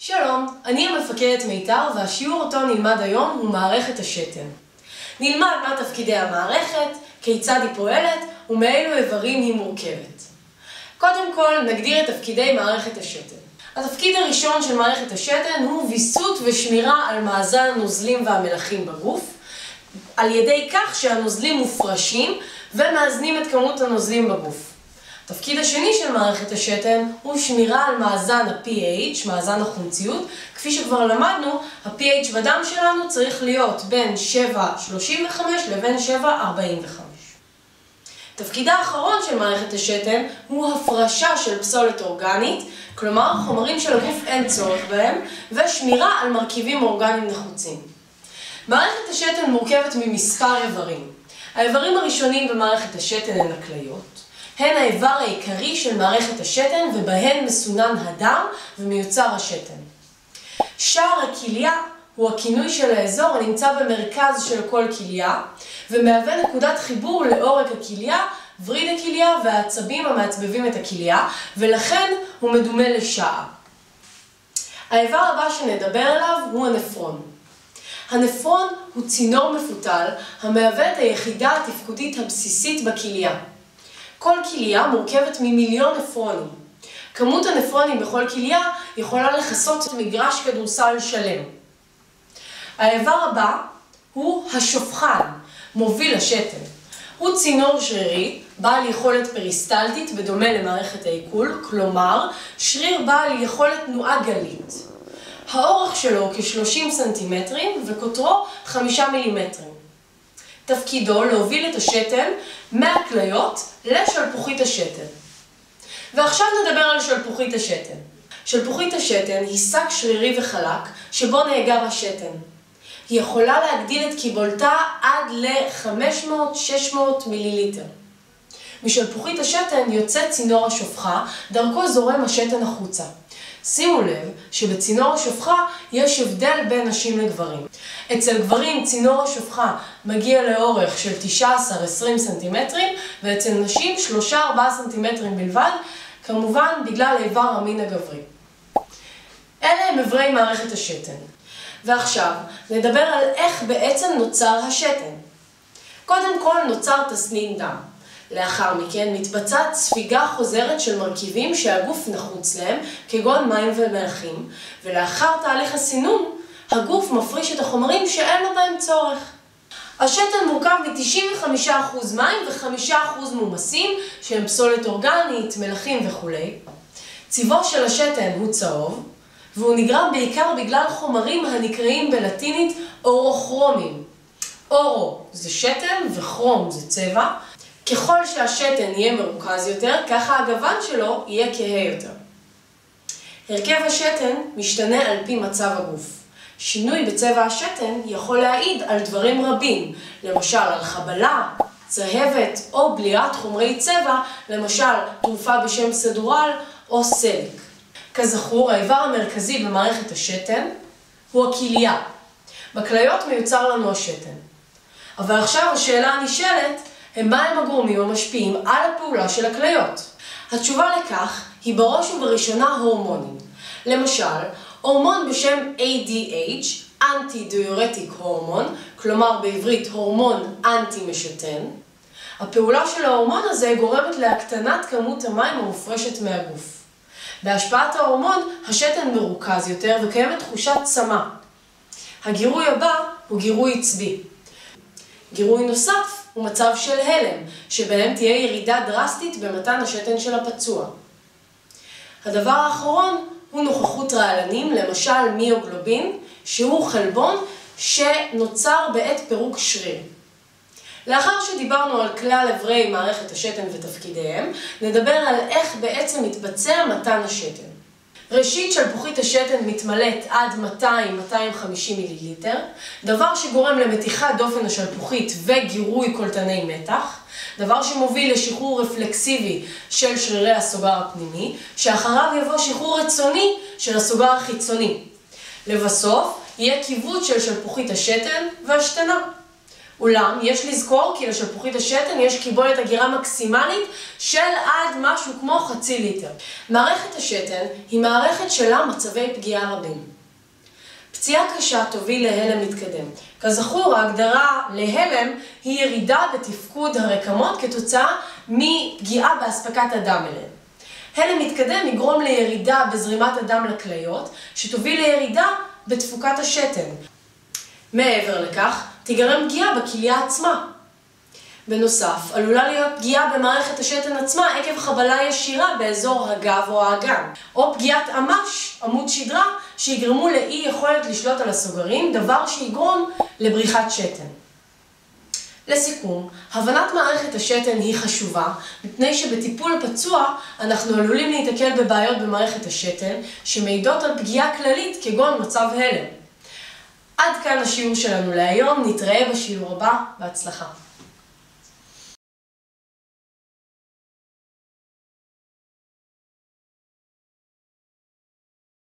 שלום, אני המפקדת מיתר והשיעור אותו נלמד היום הוא מערכת השתן. נלמד מה תפקידי המערכת, כיצד היא פועלת ומאילו איברים היא מורכבת. קודם כל נגדיר את תפקידי מערכת השתן. התפקיד הראשון של מערכת השתן הוא ויסות ושמירה על מאזן הנוזלים והמלחים בגוף, על ידי כך שהנוזלים מופרשים ומאזנים את כמות הנוזלים בגוף. התפקיד השני של מערכת השתן הוא שמירה על מאזן ה-pH, מאזן החומציות. כפי שכבר למדנו, ה-pH בדם שלנו צריך להיות בין 7.35 לבין 7.45. תפקידה האחרון של מערכת השתן הוא הפרשה של פסולת אורגנית, כלומר חומרים של הגוף אין צורך בהם, ושמירה על מרכיבים אורגניים נחוצים. מערכת השתן מורכבת ממספר איברים. האיברים הראשונים במערכת השתן הן הכליות. הן האיבר העיקרי של מערכת השתן ובהן מסונן הדם ומיוצר השתן. שער הכליה הוא הכינוי של האזור הנמצא במרכז של כל כליה ומהווה נקודת חיבור לעורק הכליה, וריד הכליה והעצבים המעצבבים את הכליה, ולכן הוא מדומה לשער. האיבר הבא שנדבר עליו הוא הנפרון. הנפרון הוא צינור מפותל המהווה את היחידה התפקודית הבסיסית בכליה. כל כליה מורכבת ממיליון נפרונים. כמות הנפרונים בכל כליה יכולה לכסות מגרש כדורסל שלם. האיבר הבא הוא השופחן, מוביל השתן. הוא צינור שרירי, בעל יכולת פריסטלטית בדומה למערכת העיכול, כלומר שריר בעל יכולת תנועה גלית. האורך שלו כ-30 סנטימטרים וקוטרו 5 מילימטרים. תפקידו להוביל את השתן מהכליות לשלפוחית השתן. ועכשיו נדבר על שלפוחית השתן. שלפוחית השתן היא שק שרירי וחלק שבו נאגר השתן. היא יכולה להגדיל את קיבולתה עד ל-500-600 מיליליטר. משלפוחית השתן יוצא צינור השופחה, דרכו זורם השתן החוצה. שימו לב שבצינור השופחה יש הבדל בין נשים לגברים. אצל גברים צינור השופחה מגיע לאורך של 19-20 סנטימטרים, ואצל נשים 3-4 סנטימטרים בלבד, כמובן בגלל איבר המין הגברי. אלה הם איברי מערכת השתן. ועכשיו נדבר על איך בעצם נוצר השתן. קודם כל נוצר תסנין דם. לאחר מכן מתבצעת ספיגה חוזרת של מרכיבים שהגוף נחוץ להם, כגון מים ומלחים, ולאחר תהליך הסינון, הגוף מפריש את החומרים שאין לו בהם צורך. השתן מורכב מ-95% מים ו5% מומסים, שהם פסולת אורגנית, מלחים וכו'. צבעו של השתן הוא צהוב, והוא נגרם בעיקר בגלל חומרים הנקראים בלטינית אורוכרומים. אורו זה שתן וכרום זה צבע. ככל שהשתן יהיה מרוכז יותר, ככה הגוון שלו יהיה כהה יותר. הרכב השתן משתנה על פי מצב הגוף. שינוי בצבע השתן יכול להעיד על דברים רבים, למשל על חבלה, צהבת או בליעת חומרי צבע, למשל תרופה בשם סדורל או סליק. כזכור, האיבר המרכזי במערכת השתן הוא הכליה. בכליות מיוצר לנו השתן. אבל עכשיו השאלה הנשאלת, מהם הגורמים המשפיעים על הפעולה של הכליות? התשובה לכך היא בראש ובראשונה הורמונים. למשל, הורמון בשם ADH, אנטי-דיורטיק הורמון, כלומר בעברית הורמון אנטי-משתן. הפעולה של ההורמון הזה גורמת להקטנת כמות המים המופרשת מהגוף. בהשפעת ההורמון, השתן מרוכז יותר וקיימת תחושת צמא. הגירוי הבא הוא גירוי עצבי. גירוי נוסף הוא מצב של הלם, שבהם תהיה ירידה דרסטית במתן השתן של הפצוע. הדבר האחרון הוא נוכחות רעלנים, למשל מיוגלובין, שהוא חלבון שנוצר בעת פירוק שריר. לאחר שדיברנו על כלל איברי מערכת השתן ותפקידיהם, נדבר על איך בעצם מתבצע מתן השתן. ראשית, שלפוחית השתן מתמלאת עד 200-250 מיליליטר, דבר שגורם למתיחת דופן השלפוחית וגירוי קולטני מתח, דבר שמוביל לשחרור רפלקסיבי של שרירי הסוגר הפנימי, שאחריו יבוא שחרור רצוני של הסוגר החיצוני. לבסוף, יהיה קיבוץ של שלפוחית השתן והשתנה. אולם יש לזכור כי לשלפוחית השתן יש קיבולת אגירה מקסימלית של עד משהו כמו חצי ליטר. מערכת השתן היא מערכת שלה מצבי פגיעה רבים. פציעה קשה תוביל להלם מתקדם. כזכור, ההגדרה להלם היא ירידה בתפקוד הרקמות כתוצאה מפגיעה בהספקת הדם אליהן. הלם מתקדם יגרום לירידה בזרימת הדם לכליות, שתוביל לירידה בתפוקת השתן. מעבר לכך, תיגרם פגיעה בכליה עצמה. בנוסף, עלולה להיות פגיעה במערכת השתן עצמה עקב חבלה ישירה באזור הגב או האגן, או פגיעת אמש, עמוד שדרה, שיגרמו לאי יכולת לשלוט על הסוגרים, דבר שיגרום לבריחת שתן. לסיכום, הבנת מערכת השתן היא חשובה, מפני שבטיפול פצוע אנחנו עלולים להתקל בבעיות במערכת השתן, שמעידות על פגיעה כללית כגון מצב הלם. עד כאן השיעור שלנו להיום, נתראה בשיעור הבא, בהצלחה.